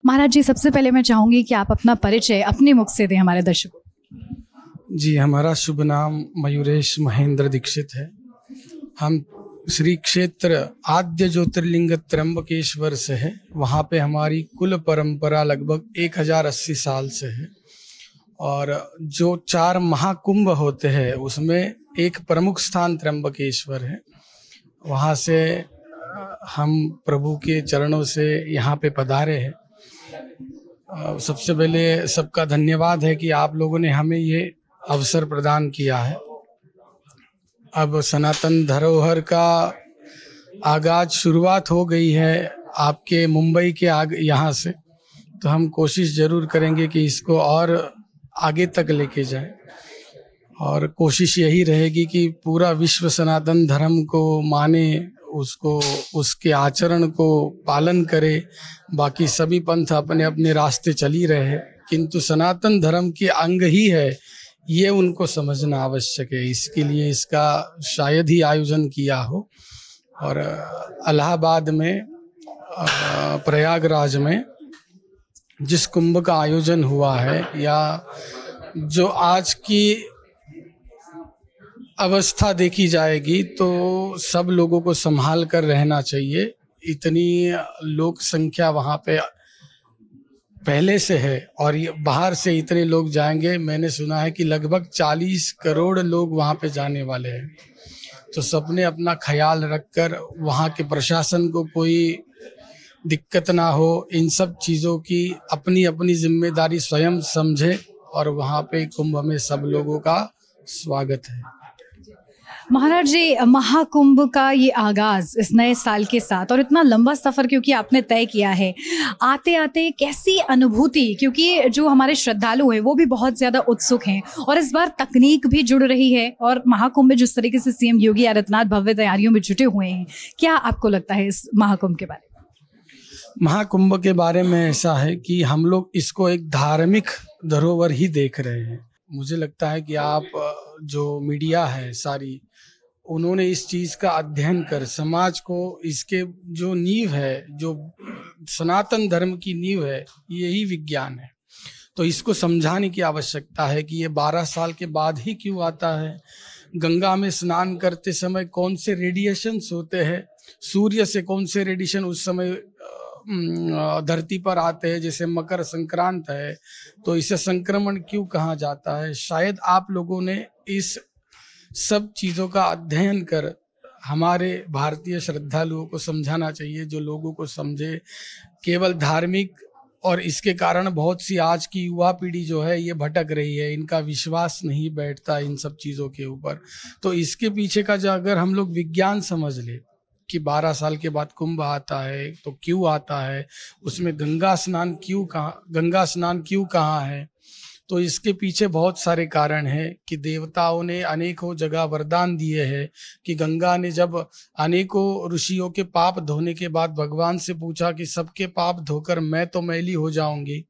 महाराज जी, सबसे पहले मैं चाहूंगी कि आप अपना परिचय अपने मुख से दें हमारे दर्शकों को। जी, हमारा शुभ नाम मयूरेश महेंद्र दीक्षित है। हम श्री क्षेत्र आद्य ज्योतिर्लिंग त्र्यंबकेश्वर से है। वहाँ पे हमारी कुल परंपरा लगभग 1080 साल से है और जो 4 महाकुंभ होते हैं उसमें एक प्रमुख स्थान त्र्यंबकेश्वर है। वहाँ से हम प्रभु के चरणों से यहाँ पे पधारे हैं। सबसे पहले सबका धन्यवाद है कि आप लोगों ने हमें ये अवसर प्रदान किया है। अब सनातन धरोहर का आगाज शुरुआत हो गई है आपके मुंबई के यहाँ से, तो हम कोशिश जरूर करेंगे कि इसको और आगे तक लेके जाएं और कोशिश यही रहेगी कि पूरा विश्व सनातन धर्म को माने, उसको उसके आचरण को पालन करे। बाकी सभी पंथ अपने अपने रास्ते चल ही रहे हैं, किंतु सनातन धर्म के अंग ही है ये उनको समझना आवश्यक है। इसके लिए इसका शायद ही आयोजन किया हो। और इलाहाबाद में प्रयागराज में जिस कुंभ का आयोजन हुआ है या जो आज की अवस्था देखी जाएगी तो सब लोगों को संभाल कर रहना चाहिए। इतनी लोक संख्या वहाँ पे पहले से है और ये बाहर से इतने लोग जाएंगे। मैंने सुना है कि लगभग 40 करोड़ लोग वहाँ पे जाने वाले हैं। तो सबने अपना ख्याल रखकर वहाँ के प्रशासन को कोई दिक्कत ना हो, इन सब चीज़ों की अपनी अपनी जिम्मेदारी स्वयं समझे और वहाँ पे कुंभ में सब लोगों का स्वागत है। महाराज जी, महाकुंभ का ये आगाज इस नए साल के साथ और इतना लंबा सफर क्योंकि आपने तय किया है, आते आते कैसी अनुभूति, क्योंकि जो हमारे श्रद्धालु हैं वो भी बहुत ज्यादा उत्सुक हैं और इस बार तकनीक भी जुड़ रही है और महाकुंभ में जिस तरीके से सीएम योगी आदित्यनाथ भव्य तैयारियों में जुटे हुए हैं, क्या आपको लगता है इस महाकुंभ के बारे में? महाकुंभ के बारे में ऐसा है कि हम लोग इसको एक धार्मिक धरोहर ही देख रहे हैं। मुझे लगता है कि आप जो मीडिया है सारी, उन्होंने इस चीज का अध्ययन कर समाज को इसके जो नींव है, जो सनातन धर्म की नींव है, यही विज्ञान है। तो इसको समझाने की आवश्यकता है कि ये 12 साल के बाद ही क्यों आता है। गंगा में स्नान करते समय कौन से रेडिएशंस होते हैं, सूर्य से कौन से रेडिएशन उस समय धरती पर आते हैं, जैसे मकर संक्रांत है, तो इसे संक्रमण क्यों कहा जाता है। शायद आप लोगों ने इस सब चीज़ों का अध्ययन कर हमारे भारतीय श्रद्धालुओं को समझाना चाहिए, जो लोगों को समझे। केवल धार्मिक, और इसके कारण बहुत सी आज की युवा पीढ़ी जो है ये भटक रही है, इनका विश्वास नहीं बैठता इन सब चीज़ों के ऊपर। तो इसके पीछे का जो अगर हम लोग विज्ञान समझ ले कि 12 साल के बाद कुंभ आता है तो क्यों आता है, उसमें गंगा स्नान क्यों कहाँ है, तो इसके पीछे बहुत सारे कारण हैं कि देवताओं ने अनेकों जगह वरदान दिए हैं कि गंगा ने जब अनेकों ऋषियों के पाप धोने के बाद भगवान से पूछा कि सबके पाप धोकर मैं तो मैली हो जाऊंगी,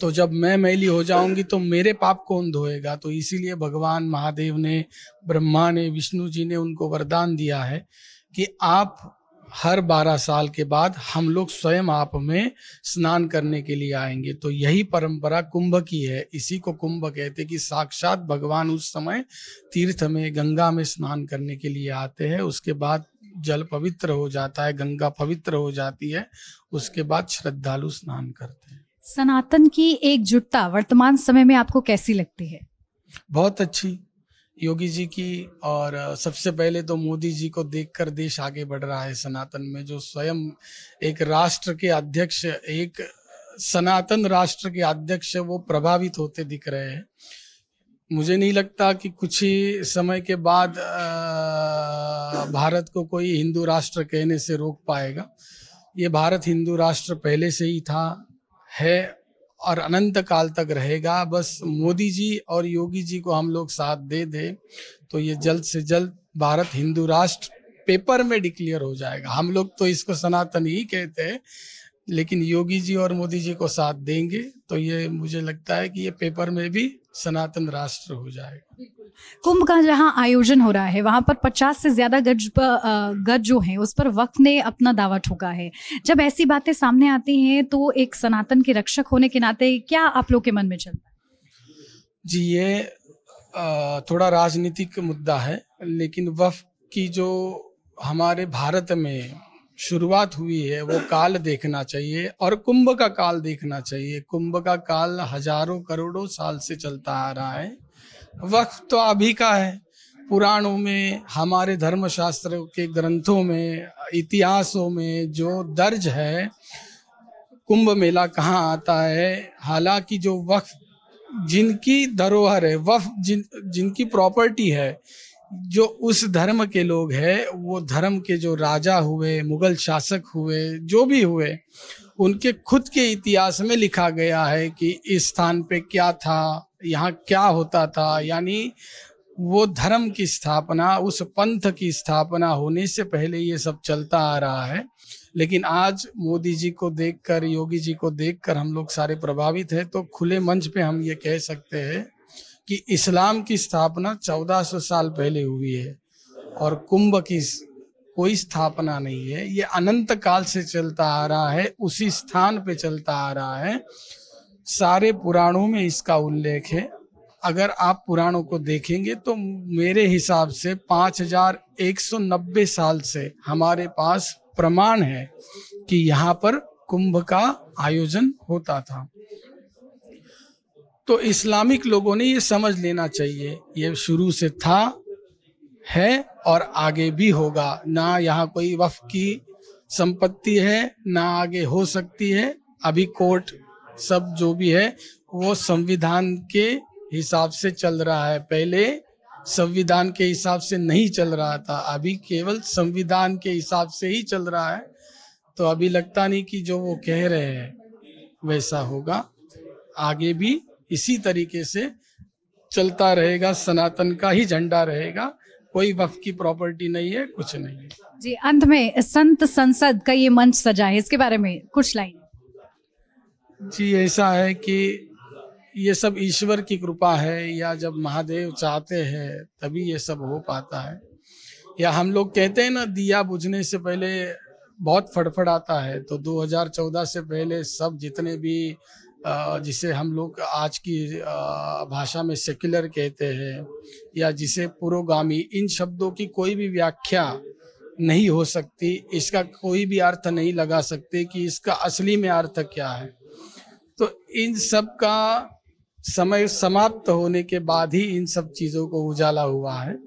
तो जब मैं मैली हो जाऊंगी तो मेरे पाप कौन धोएगा। तो इसीलिए भगवान महादेव ने, ब्रह्मा ने, विष्णु जी ने उनको वरदान दिया है कि आप हर 12 साल के बाद हम लोग स्वयं आप में स्नान करने के लिए आएंगे। तो यही परंपरा कुंभ की है। इसी को कुंभ कहते हैं कि साक्षात भगवान उस समय तीर्थ में, गंगा में स्नान करने के लिए आते हैं। उसके बाद जल पवित्र हो जाता है, गंगा पवित्र हो जाती है, उसके बाद श्रद्धालु स्नान करते हैं। सनातन की एकजुटता वर्तमान समय में आपको कैसी लगती है? बहुत अच्छी, योगी जी की, और सबसे पहले तो मोदी जी को देखकर देश आगे बढ़ रहा है सनातन में, जो स्वयं एक राष्ट्र के अध्यक्ष, एक सनातन राष्ट्र के अध्यक्ष, वो प्रभावित होते दिख रहे हैं। मुझे नहीं लगता कि कुछ ही समय के बाद भारत को कोई हिंदू राष्ट्र कहने से रोक पाएगा। ये भारत हिंदू राष्ट्र पहले से ही था, है और अनंत काल तक रहेगा। बस मोदी जी और योगी जी को हम लोग साथ दे दें तो ये जल्द से जल्द भारत हिंदू राष्ट्र पेपर में डिक्लेयर हो जाएगा। हम लोग तो इसको सनातन ही कहते हैं, लेकिन योगी जी और मोदी जी को साथ देंगे तो ये मुझे लगता है कि ये पेपर में भी सनातन राष्ट्र हो जाएगा। कुंभ का जहां आयोजन हो रहा है वहां पर 50 से ज्यादा गज जो है उस पर वक्फ ने अपना दावा ठोका है। जब ऐसी बातें सामने आती हैं तो एक सनातन के रक्षक होने के नाते क्या आप लोग के मन में चलता है? जी, ये थोड़ा राजनीतिक मुद्दा है, लेकिन वक्फ की जो हमारे भारत में शुरुआत हुई है वो काल देखना चाहिए और कुंभ का काल देखना चाहिए। कुंभ का काल हजारों करोड़ों साल से चलता आ रहा है। वक्फ तो अभी का है। पुराणों में, हमारे धर्मशास्त्र के ग्रंथों में, इतिहासों में जो दर्ज है कुंभ मेला कहाँ आता है। हालांकि जो वक्फ जिनकी धरोहर है, वक्फ जिनकी प्रॉपर्टी है, जो उस धर्म के लोग हैं, वो धर्म के जो राजा हुए, मुगल शासक हुए, जो भी हुए, उनके खुद के इतिहास में लिखा गया है कि इस स्थान पे क्या था, यहाँ क्या होता था। यानी वो धर्म की स्थापना, उस पंथ की स्थापना होने से पहले ये सब चलता आ रहा है। लेकिन आज मोदी जी को देखकर, योगी जी को देखकर हम लोग सारे प्रभावित हैं। तो खुले मंच पे हम ये कह सकते हैं कि इस्लाम की स्थापना 1400 साल पहले हुई है और कुंभ की कोई स्थापना नहीं है। ये अनंत काल से चलता आ रहा है, उसी स्थान पे चलता आ रहा है। सारे पुराणों में इसका उल्लेख है। अगर आप पुराणों को देखेंगे तो मेरे हिसाब से 5190 साल से हमारे पास प्रमाण है कि यहाँ पर कुंभ का आयोजन होता था। तो इस्लामिक लोगों ने ये समझ लेना चाहिए, ये शुरू से था, है और आगे भी होगा। ना यहाँ कोई वक्फ की संपत्ति है, ना आगे हो सकती है। अभी कोर्ट सब जो भी है वो संविधान के हिसाब से चल रहा है। पहले संविधान के हिसाब से नहीं चल रहा था, अभी केवल संविधान के हिसाब से ही चल रहा है। तो अभी लगता नहीं कि जो वो कह रहे हैं वैसा होगा। आगे भी इसी तरीके से चलता रहेगा, सनातन का ही झंडा रहेगा। कोई वक्फ की प्रॉपर्टी नहीं है, कुछ नहीं है। जी, अंत में संत संसद का ये मंच सजा है, इसके बारे में कुछ लाइन। जी, ऐसा है कि ये सब ईश्वर की कृपा है, या जब महादेव चाहते हैं तभी ये सब हो पाता है। या हम लोग कहते हैं ना, दिया बुझने से पहले बहुत फड़फड़ाता है। तो 2014 से पहले सब जितने भी जिसे हम लोग आज की भाषा में सेक्युलर कहते हैं, या जिसे पुरोगामी, इन शब्दों की कोई भी व्याख्या नहीं हो सकती, इसका कोई भी अर्थ नहीं लगा सकते कि इसका असली में अर्थ क्या है। तो इन सब का समय समाप्त होने के बाद ही इन सब चीज़ों को उजाला हुआ है।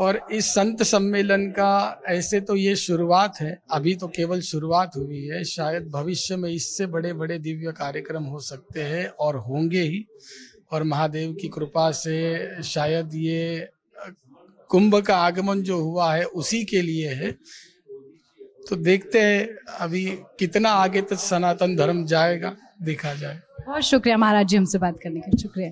और इस संत सम्मेलन का ऐसे तो ये शुरुआत है, अभी तो केवल शुरुआत हुई है। शायद भविष्य में इससे बड़े बड़े दिव्य कार्यक्रम हो सकते हैं और होंगे ही। और महादेव की कृपा से शायद ये कुंभ का आगमन जो हुआ है उसी के लिए है। तो देखते हैं अभी कितना आगे तक सनातन धर्म जाएगा, देखा जाए। बहुत शुक्रिया महाराज जी, हमसे बात करने के लिए शुक्रिया।